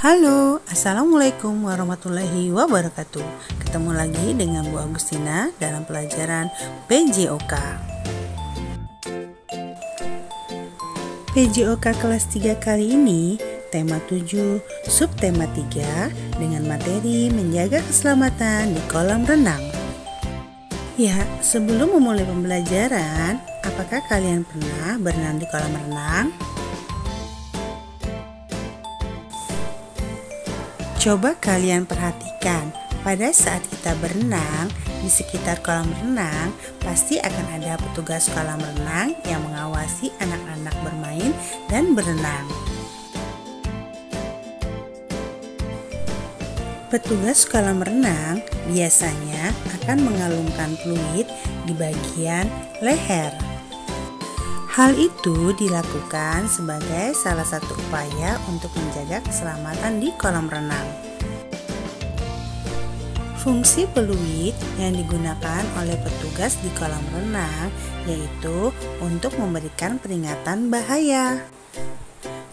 Halo, Assalamualaikum warahmatullahi wabarakatuh. Ketemu lagi dengan Bu Agustina dalam pelajaran PJOK. PJOK kelas 3 kali ini tema 7, subtema 3 dengan materi menjaga keselamatan di kolam renang. Ya, sebelum memulai pembelajaran, apakah kalian pernah berenang di kolam renang? Coba kalian perhatikan, pada saat kita berenang, di sekitar kolam renang, pasti akan ada petugas kolam renang yang mengawasi anak-anak bermain dan berenang. Petugas kolam renang biasanya akan mengalungkan fluid di bagian leher. Hal itu dilakukan sebagai salah satu upaya untuk menjaga keselamatan di kolam renang. Fungsi peluit yang digunakan oleh petugas di kolam renang yaitu untuk memberikan peringatan bahaya.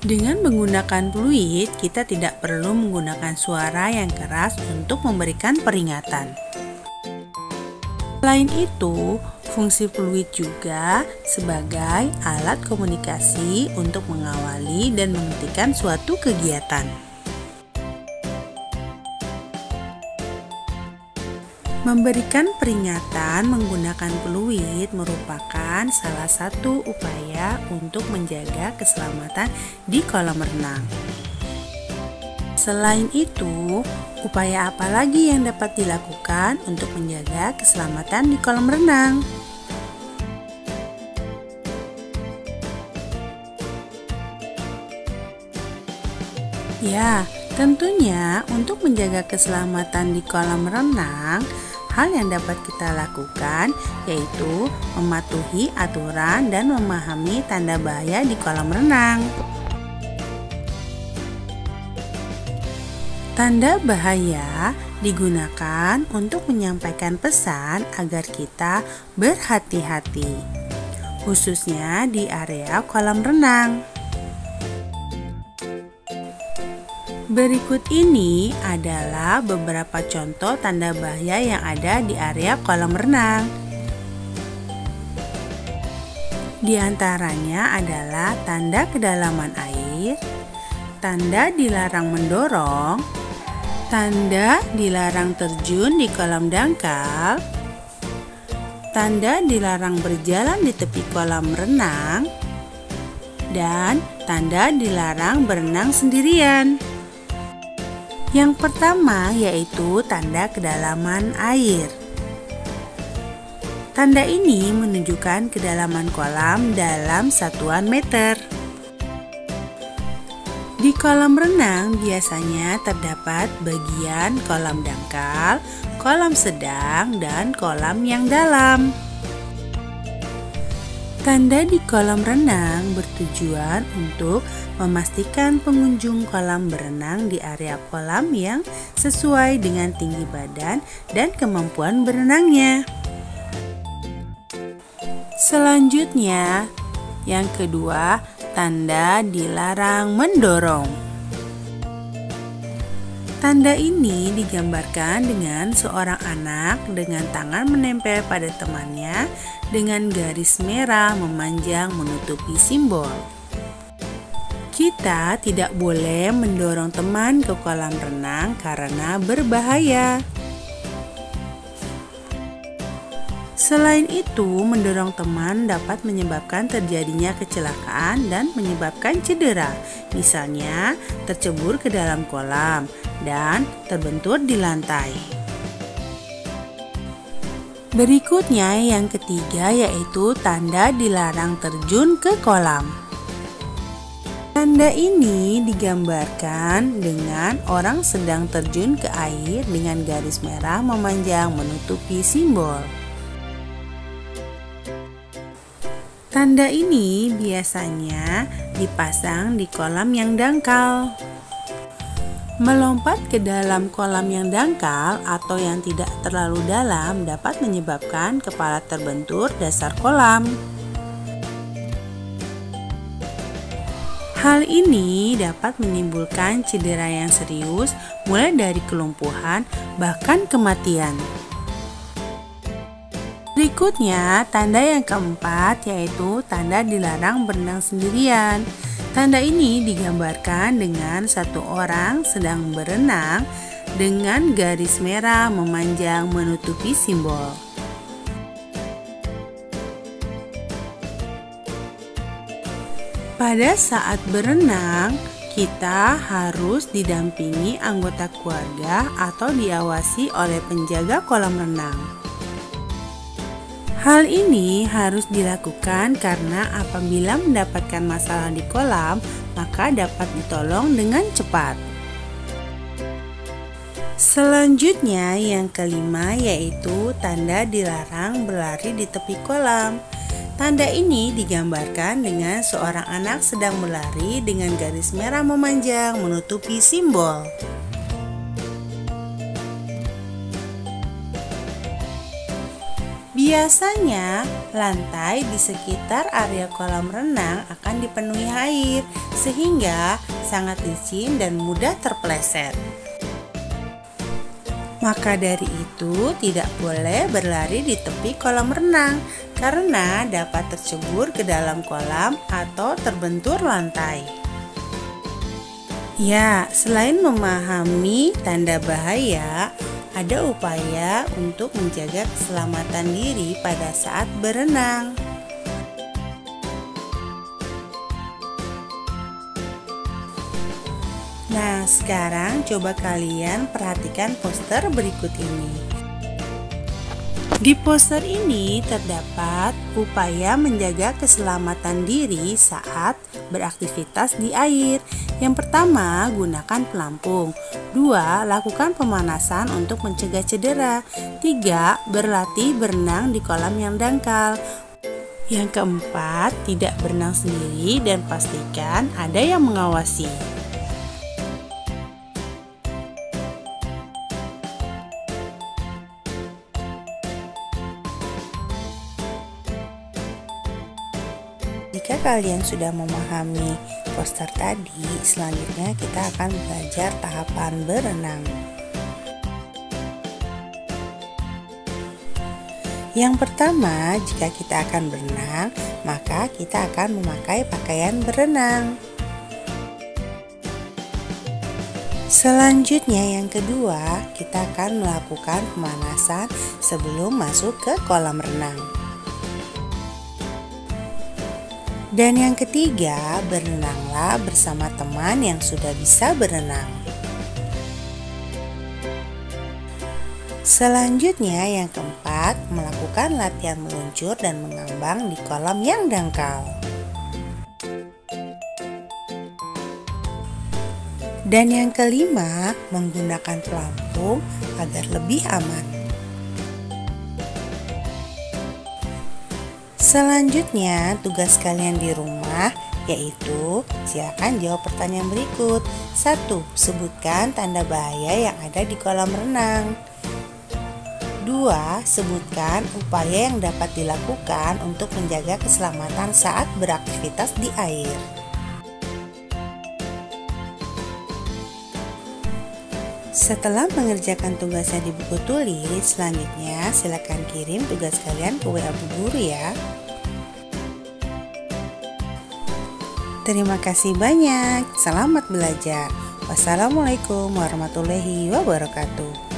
Dengan menggunakan peluit, kita tidak perlu menggunakan suara yang keras untuk memberikan peringatan. Selain itu, fungsi peluit juga sebagai alat komunikasi untuk mengawali dan menghentikan suatu kegiatan. Memberikan peringatan menggunakan peluit merupakan salah satu upaya untuk menjaga keselamatan di kolam renang. Selain itu, upaya apa lagi yang dapat dilakukan untuk menjaga keselamatan di kolam renang? Ya, tentunya untuk menjaga keselamatan di kolam renang, hal yang dapat kita lakukan yaitu mematuhi aturan dan memahami tanda bahaya di kolam renang. Tanda bahaya digunakan untuk menyampaikan pesan agar kita berhati-hati, khususnya di area kolam renang. Berikut ini adalah beberapa contoh tanda bahaya yang ada di area kolam renang. Di antaranya adalah tanda kedalaman air, tanda dilarang mendorong, tanda dilarang terjun di kolam dangkal, tanda dilarang berjalan di tepi kolam renang, dan tanda dilarang berenang sendirian. Yang pertama yaitu tanda kedalaman air. Tanda ini menunjukkan kedalaman kolam dalam satuan meter. Di kolam renang biasanya terdapat bagian kolam dangkal, kolam sedang, dan kolam yang dalam. Tanda di kolam renang bertujuan untuk memastikan pengunjung kolam berenang di area kolam yang sesuai dengan tinggi badan dan kemampuan berenangnya. Selanjutnya, yang kedua, tanda dilarang mendorong. Tanda ini digambarkan dengan seorang anak dengan tangan menempel pada temannya dengan garis merah memanjang menutupi simbol. Kita tidak boleh mendorong teman ke kolam renang karena berbahaya. Selain itu, mendorong teman dapat menyebabkan terjadinya kecelakaan dan menyebabkan cedera, misalnya tercebur ke dalam kolam dan terbentur di lantai. Berikutnya yang ketiga yaitu tanda dilarang terjun ke kolam. Tanda ini digambarkan dengan orang sedang terjun ke air dengan garis merah memanjang menutupi simbol. Tanda ini biasanya dipasang di kolam yang dangkal. Melompat ke dalam kolam yang dangkal atau yang tidak terlalu dalam dapat menyebabkan kepala terbentur dasar kolam. Hal ini dapat menimbulkan cedera yang serius, mulai dari kelumpuhan bahkan kematian. Berikutnya, tanda yang keempat yaitu tanda dilarang berenang sendirian. Tanda ini digambarkan dengan satu orang sedang berenang dengan garis merah memanjang menutupi simbol. Pada saat berenang, kita harus didampingi anggota keluarga atau diawasi oleh penjaga kolam renang. Hal ini harus dilakukan karena apabila mendapatkan masalah di kolam, maka dapat ditolong dengan cepat. Selanjutnya yang kelima yaitu tanda dilarang berlari di tepi kolam. Tanda ini digambarkan dengan seorang anak sedang berlari dengan garis merah memanjang menutupi simbol. Biasanya, lantai di sekitar area kolam renang akan dipenuhi air, sehingga sangat licin dan mudah terpeleset. Maka dari itu, tidak boleh berlari di tepi kolam renang karena dapat tercebur ke dalam kolam atau terbentur lantai. Ya, selain memahami tanda bahaya, ada upaya untuk menjaga keselamatan diri pada saat berenang. Nah, sekarang coba kalian perhatikan poster berikut ini. Di poster ini terdapat upaya menjaga keselamatan diri saat beraktivitas di air. Yang pertama, gunakan pelampung. 2. Lakukan pemanasan untuk mencegah cedera. 3. Berlatih berenang di kolam yang dangkal. Yang keempat, tidak berenang sendiri dan pastikan ada yang mengawasi. Jika kalian sudah memahami poster tadi, selanjutnya kita akan belajar tahapan berenang. Yang pertama, jika kita akan berenang, maka kita akan memakai pakaian berenang. Selanjutnya yang kedua, kita akan melakukan pemanasan sebelum masuk ke kolam renang. Dan yang ketiga, berenanglah bersama teman yang sudah bisa berenang. Selanjutnya yang keempat, melakukan latihan meluncur dan mengambang di kolam yang dangkal. Dan yang kelima, menggunakan pelampung agar lebih aman. Selanjutnya, tugas kalian di rumah yaitu silakan jawab pertanyaan berikut. 1. Sebutkan tanda bahaya yang ada di kolam renang. 2. Sebutkan upaya yang dapat dilakukan untuk menjaga keselamatan saat beraktivitas di air. Setelah mengerjakan tugasnya di buku tulis, selanjutnya silakan kirim tugas kalian ke WA Bu Guru ya. Terima kasih banyak. Selamat belajar. Wassalamualaikum warahmatullahi wabarakatuh.